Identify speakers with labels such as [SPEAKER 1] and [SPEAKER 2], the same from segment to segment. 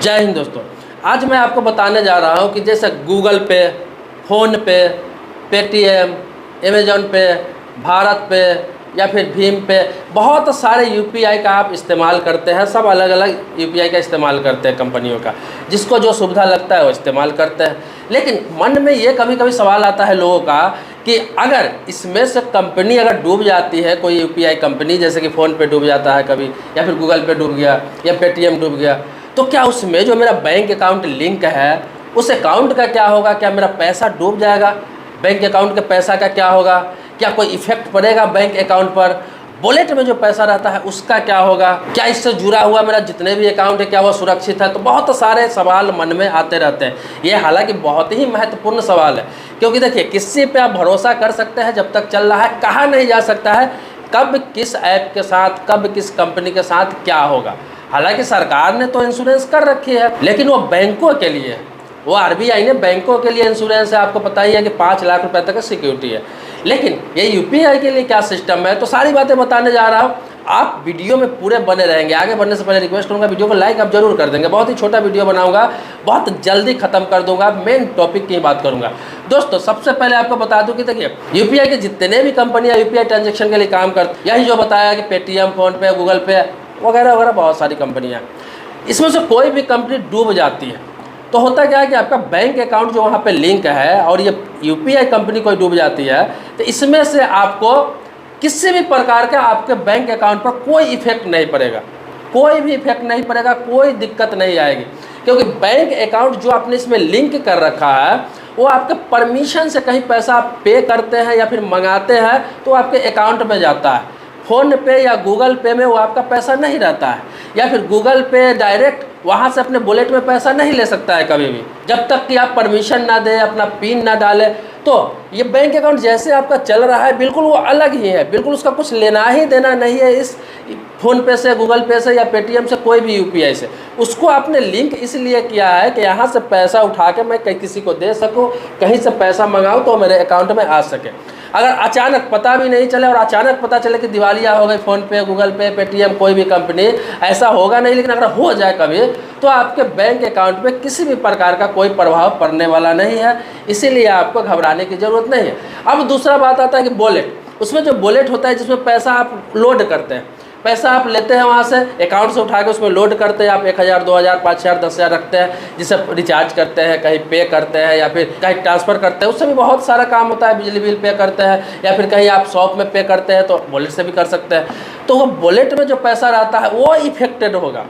[SPEAKER 1] जय हिंद दोस्तों। आज मैं आपको बताने जा रहा हूं कि जैसे गूगल पे, फ़ोन पे, पेटीएम, अमेज़न पे, भारत पे या फिर भीम पे, बहुत सारे यूपीआई का आप इस्तेमाल करते हैं। सब अलग अलग यूपीआई का इस्तेमाल करते हैं कंपनियों का, जिसको जो सुविधा लगता है वो इस्तेमाल करते हैं। लेकिन मन में ये कभी कभी सवाल आता है लोगों का कि अगर इसमें से कंपनी अगर डूब जाती है, कोई यूपीआई कंपनी, जैसे कि फ़ोन पे डूब जाता है कभी, या फिर गूगल पे डूब गया या पेटीएम डूब गया, तो क्या उसमें जो मेरा बैंक अकाउंट लिंक है उस अकाउंट का क्या होगा? क्या मेरा पैसा डूब जाएगा? बैंक अकाउंट के पैसा का क्या होगा? क्या कोई इफेक्ट पड़ेगा बैंक अकाउंट पर? वॉलेट में जो पैसा रहता है उसका क्या होगा? क्या इससे जुड़ा हुआ मेरा जितने भी अकाउंट है क्या वो सुरक्षित है? तो बहुत सारे सवाल मन में आते रहते हैं। ये हालांकि बहुत ही महत्वपूर्ण सवाल है, क्योंकि देखिए किसी पे आप भरोसा कर सकते हैं जब तक चल रहा है, कहा नहीं जा सकता है कब किस ऐप के साथ, कब किस कंपनी के साथ क्या होगा। हालांकि सरकार ने तो इंश्योरेंस कर रखी है, लेकिन वो बैंकों के लिए, वो आरबीआई ने बैंकों के लिए इंश्योरेंस है। आपको पता ही है कि 5 लाख रुपए तक का सिक्योरिटी है। लेकिन ये यूपीआई के लिए क्या सिस्टम है, तो सारी बातें बताने जा रहा हूँ। आप वीडियो में पूरे बने रहेंगे। आगे बढ़ने से पहले रिक्वेस्ट करूँगा, वीडियो को लाइक आप जरूर कर देंगे। बहुत ही छोटा वीडियो बनाऊंगा, बहुत जल्दी खत्म कर दूंगा, मेन टॉपिक की बात करूंगा। दोस्तों सबसे पहले आपको बता दूं कि देखिए यूपीआई के जितने भी कंपनियां यूपीआई ट्रांजेक्शन के लिए काम करती, यही जो बताया कि पेटीएम, फोन पे, गूगल पे वगैरह वगैरह, बहुत सारी कंपनियां, इसमें से कोई भी कंपनी डूब जाती है तो होता क्या है कि आपका बैंक अकाउंट जो वहाँ पे लिंक है और ये यूपीआई कंपनी कोई डूब जाती है, तो इसमें से आपको किसी भी प्रकार का आपके बैंक अकाउंट पर कोई इफेक्ट नहीं पड़ेगा, कोई भी इफेक्ट नहीं पड़ेगा, कोई दिक्कत नहीं आएगी। क्योंकि बैंक अकाउंट जो आपने इसमें लिंक कर रखा है वो आपके परमिशन से कहीं पैसा आप पे करते हैं या फिर मंगाते हैं तो आपके अकाउंट में जाता है। फ़ोन पे या गूगल पे में वो आपका पैसा नहीं रहता है, या फिर गूगल पे डायरेक्ट वहाँ से अपने वॉलेट में पैसा नहीं ले सकता है कभी भी, जब तक कि आप परमिशन ना दें, अपना पिन ना डालें। तो ये बैंक अकाउंट जैसे आपका चल रहा है बिल्कुल वो अलग ही है, बिल्कुल उसका कुछ लेना ही देना नहीं है इस फ़ोन पे से, गूगल पे से या पेटीएम से, कोई भी यूपीआई से। उसको आपने लिंक इसलिए किया है कि यहाँ से पैसा उठा के मैं कहीं किसी को दे सकूँ, कहीं से पैसा मंगाऊँ तो मेरे अकाउंट में आ सके। अगर अचानक पता भी नहीं चले और अचानक पता चले कि दिवालिया हो गई फ़ोन पे, गूगल पे, पेटीएम, कोई भी कंपनी, ऐसा होगा नहीं, लेकिन अगर हो जाए कभी तो आपके बैंक अकाउंट पे किसी भी प्रकार का कोई प्रभाव पड़ने वाला नहीं है, इसीलिए आपको घबराने की ज़रूरत नहीं है। अब दूसरा बात आता है कि वॉलेट। उसमें जो वॉलेट होता है जिसमें पैसा आप लोड करते हैं, पैसा आप लेते हैं वहाँ से अकाउंट से उठा के उसमें लोड करते हैं। आप 1000, 2000, 5000, 10,000 रखते हैं, जिसे रिचार्ज करते हैं, कहीं पे करते हैं या फिर कहीं ट्रांसफ़र करते हैं। उससे भी बहुत सारा काम होता है, बिजली बिल पे करते हैं या फिर कहीं आप शॉप में पे करते हैं तो वॉलेट से भी कर सकते हैं। तो वो वॉलेट में जो पैसा रहता है वो इफेक्टेड होगा,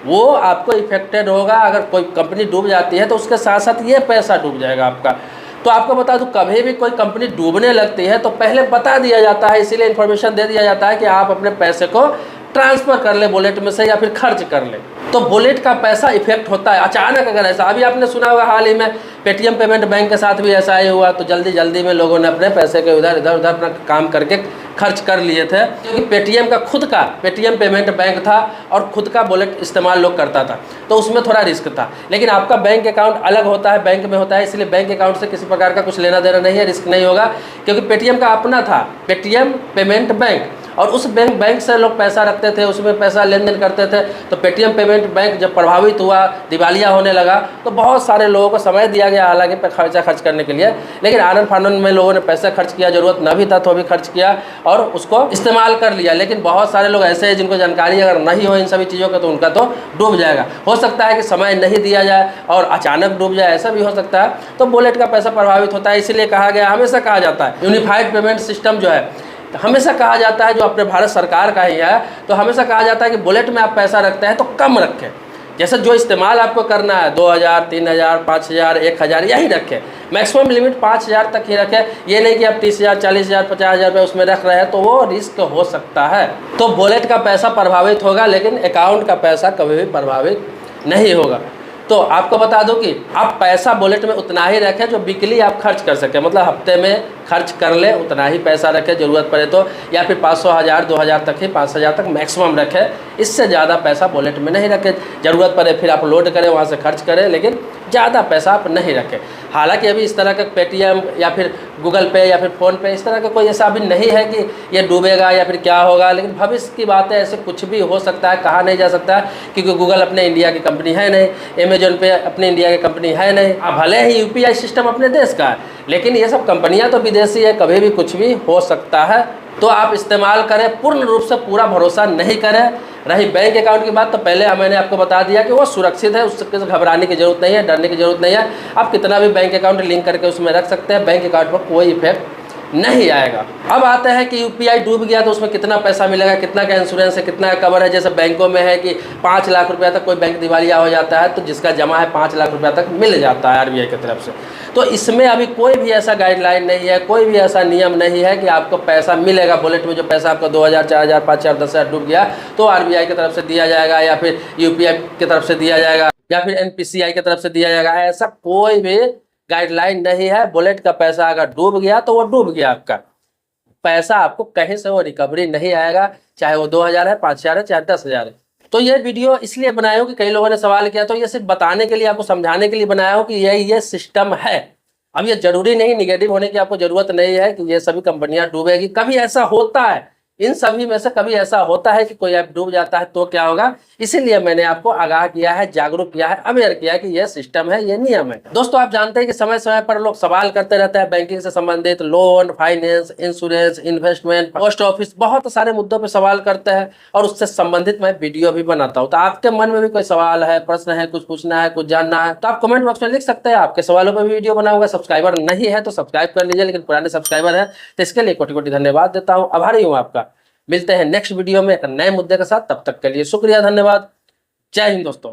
[SPEAKER 1] वो आपको इफेक्टेड होगा। अगर कोई कंपनी डूब जाती है तो उसके साथ साथ ये पैसा डूब जाएगा आपका। तो आपको बता दूं, कभी भी कोई कंपनी डूबने लगती है तो पहले बता दिया जाता है, इसीलिए इन्फॉर्मेशन दे दिया जाता है कि आप अपने पैसे को ट्रांसफ़र कर ले वॉलेट में से या फिर खर्च कर ले। तो वॉलेट का पैसा इफेक्ट होता है अचानक। अगर ऐसा, अभी आपने सुना होगा हाल ही में पेटीएम पेमेंट बैंक के साथ भी ऐसा ही हुआ, तो जल्दी जल्दी में लोगों ने अपने पैसे के इधर उधर अपना काम करके खर्च कर लिए थे, क्योंकि पेटीएम का खुद का पेटीएम पेमेंट बैंक था और खुद का वॉलेट इस्तेमाल लोग करता था, तो उसमें थोड़ा रिस्क था। लेकिन आपका बैंक अकाउंट अलग होता है, बैंक में होता है, इसलिए बैंक अकाउंट से किसी प्रकार का कुछ लेना देना नहीं है, रिस्क नहीं होगा। क्योंकि पेटीएम का अपना था, पेटीएम पेमेंट बैंक, और उस बैंक से लोग पैसा रखते थे, उसमें पैसा लेन देन करते थे। तो पेटीएम पेमेंट बैंक जब प्रभावित हुआ, दिवालिया होने लगा, तो बहुत सारे लोगों को समय दिया गया हालांकि पैसा खर्च करने के लिए, लेकिन आनंद फानंद में लोगों ने पैसा खर्च किया, ज़रूरत न भी था तो भी खर्च किया और उसको इस्तेमाल कर लिया। लेकिन बहुत सारे लोग ऐसे हैं जिनको जानकारी अगर नहीं हो इन सभी चीज़ों का तो उनका तो डूब जाएगा। हो सकता है कि समय नहीं दिया जाए और अचानक डूब जाए, ऐसा भी हो सकता है। तो वॉलेट का पैसा प्रभावित होता है, इसीलिए कहा गया, हमेशा कहा जाता है यूनिफाइड पेमेंट सिस्टम जो है, हमेशा कहा जाता है, जो अपने भारत सरकार का ही है, तो हमेशा कहा जाता है कि वॉलेट में आप पैसा रखते हैं तो कम रखें। जैसे जो इस्तेमाल आपको करना है 2000, 3000, 5000, 1000 यही रखें। मैक्सिमम लिमिट 5000 तक ही रखें। ये नहीं कि आप 30,000, 40,000, 50,000 रुपये उसमें रख रहे हैं, तो वो रिस्क हो सकता है। तो वॉलेट का पैसा प्रभावित होगा, लेकिन अकाउंट का पैसा कभी भी प्रभावित नहीं होगा। तो आपको बता दूं कि आप पैसा वॉलेट में उतना ही रखें जो वीकली आप खर्च कर सकें, मतलब हफ्ते में खर्च कर ले उतना ही पैसा रखें, ज़रूरत पड़े तो, या फिर 500, 1000, 2000 तक ही, 5000 तक मैक्सिमम रखें। इससे ज़्यादा पैसा वॉलेट में नहीं रखें। ज़रूरत पड़े फिर आप लोड करें, वहाँ से खर्च करें, लेकिन ज़्यादा पैसा आप नहीं रखें। हालांकि अभी इस तरह का पेटीएम या फिर गूगल पे या फिर फ़ोनपे इस तरह का कोई ऐसा अभी नहीं है कि ये डूबेगा या फिर क्या होगा, लेकिन भविष्य की बात है, ऐसे कुछ भी हो सकता है, कहा नहीं जा सकता है, क्योंकि गूगल अपने इंडिया की कंपनी है नहीं, अमेजोन पे अपने इंडिया की कंपनी है नहीं। भले ही यूपीआई सिस्टम अपने देश का है, लेकिन ये सब कंपनियां तो विदेशी है, कभी भी कुछ भी हो सकता है। तो आप इस्तेमाल करें, पूर्ण रूप से पूरा भरोसा नहीं करें। रही बैंक अकाउंट की बात, तो पहले मैंने आपको बता दिया कि वो सुरक्षित है, उससे घबराने की जरूरत नहीं है, डरने की जरूरत नहीं है। आप कितना भी बैंक अकाउंट लिंक करके उसमें रख सकते हैं, बैंक अकाउंट पर कोई इफेक्ट नहीं आएगा। अब आते हैं कि यूपीआई डूब गया तो उसमें कितना पैसा मिलेगा, कितना का इंश्योरेंस है, कितना का कवर है। जैसे बैंकों में है कि 5 लाख रुपया तक कोई बैंक दिवालिया हो जाता है तो जिसका जमा है 5 लाख रुपया तक मिल जाता है आरबीआई की तरफ से। तो इसमें अभी कोई भी ऐसा गाइडलाइन नहीं है, कोई भी ऐसा नियम नहीं है कि आपको पैसा मिलेगा। बुलेट में जो पैसा आपका 2000, 4000, 5000, 10,000 डूब गया तो आरबीआई की तरफ से दिया जाएगा या फिर यूपीआई की तरफ से दिया जाएगा या फिर एनपीसीआई की तरफ से दिया जाएगा। ऐसा कोई भी गाइडलाइन नहीं है। बुलेट का पैसा अगर डूब गया तो वो डूब गया, आपका पैसा आपको कहीं से वो रिकवरी नहीं आएगा, चाहे वो 2000 है, 5000 है, चाहे 10,000 है। तो ये वीडियो इसलिए बनाया हूँ कि कई लोगों ने सवाल किया, तो ये सिर्फ बताने के लिए, आपको समझाने के लिए बनाया हूँ कि ये सिस्टम है। अब ये जरूरी नहीं, निगेटिव होने की आपको जरूरत नहीं है कि ये सभी कंपनियां डूबेगी। कभी ऐसा होता है, इन सभी में से कभी ऐसा होता है कि कोई ऐप डूब जाता है तो क्या होगा। इसीलिए मैंने आपको आगाह किया है, जागरूक किया है, अवेयर किया है कि यह सिस्टम है, ये नियम है। दोस्तों, आप जानते हैं कि समय समय पर लोग सवाल करते रहते हैं बैंकिंग से संबंधित, loan, finance, insurance, investment, post office, बहुत सारे मुद्दों पर सवाल करते हैं और उससे संबंधित मैं वीडियो भी बनाता हूँ। तो आपके मन में भी कोई सवाल है, प्रश्न है, कुछ पूछना है, कुछ जानना है, तो आप कमेंट बॉक्स में लिख सकते हैं। आपके सवालों पर भी वीडियो बनाऊंगा। सब्सक्राइबर नहीं है तो सब्सक्राइब कर लीजिए, लेकिन पुराने सब्सक्राइबर है तो इसके लिए कोटि कोटि धन्यवाद देता हूँ, आभारी हूँ आपका। मिलते हैं नेक्स्ट वीडियो में एक नए मुद्दे के साथ, तब तक के लिए शुक्रिया, धन्यवाद, जय हिंद दोस्तों।